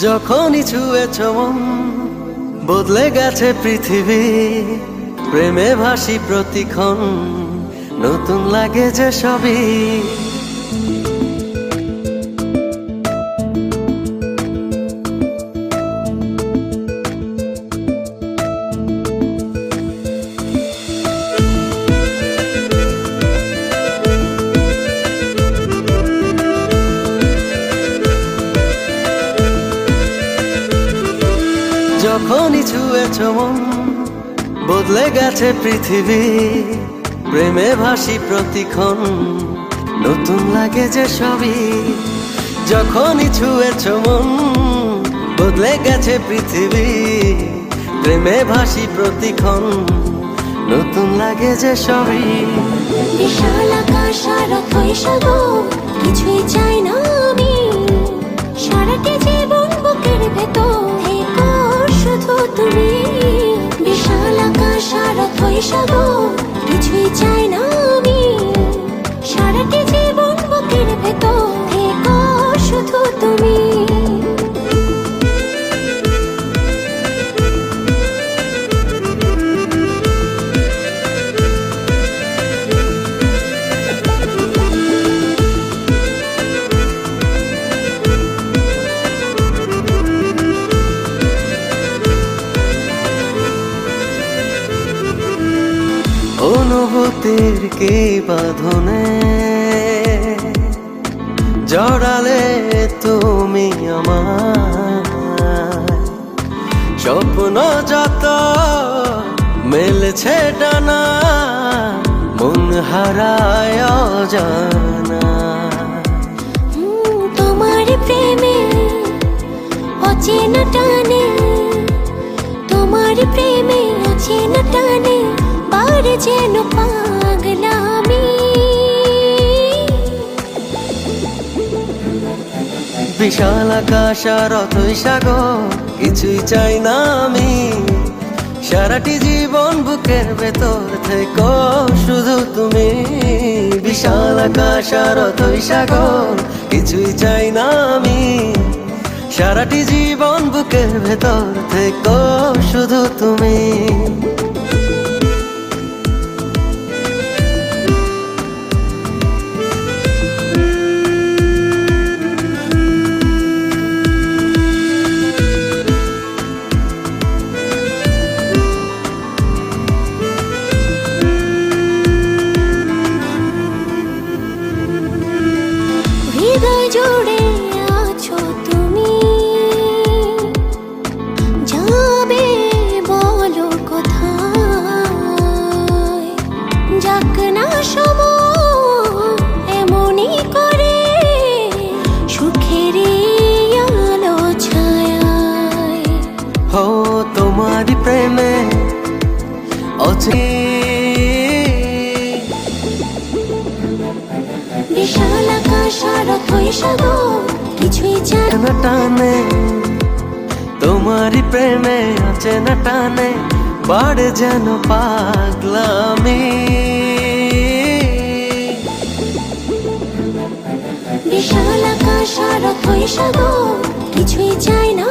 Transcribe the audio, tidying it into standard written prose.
যখনই ছুঁয়েছ মন বদলে গেছে পৃথিবী, প্রেমে ভাসি প্রতিক্ষণ, নতুন লাগে যে সবই। যখনই ছুঁয়েছ মন বদলে গেছে পৃথিবী, প্রেমে ভাসি প্রতিক্ষণ, নতুন লাগে যে সবই। যখনই ছুঁয়েছ মন বদলে গেছে পৃথিবী, প্রেমে ভাসি প্রতিক্ষণ, নতুন লাগে যে সবই। বিশাল আকাশ আর অথই সাগর, কিছুই চাই না আমি, সারাটি জীবন বুকের ভেতর থেকো শুধু তুমি। বিশাল আকাশ আর অথই সাগর, কিছুই চাই না আমি, সারাটি জীবন বুকের ভেতর থেকো শুধু তুমি। অনুভূতির কি বাঁধনে জড়ালে তুমি আমার, স্বপ্ন যত মেলেছে ডানা, মন হারায় অজানা। তোমার প্রেমে অচেনা টানে, তোমার প্রেমে অচেনা টানে, বারে যেন পাগলামি। বিশাল আকাশ আর অথই সাগর, কিছুই চাই না আমি, সারাটি জীবন বুকের ভেতর থেকো শুধু তুমি। বিশাল আকাশ আর অথই সাগর, কিছুই চাই না আমি, সারাটি জীবন বুকের ভেতর থেকো শুধু তুমি। হৃদয় জুড়ে আছো তুমি, যাবে বলো কোথায়, যাক না সময় এমনই করে সুখের আলো ছায়ায়। হো তোমারি প্রেমে বিশাল আকাশ আর অথই সাগর, কিছুই চাই না টানে, তোমারি প্রেমে অচেনা টানে, বাড়ে যেন পাগলামি। বিশাল আকাশ আর অথই সাগর, কিছুই চাই না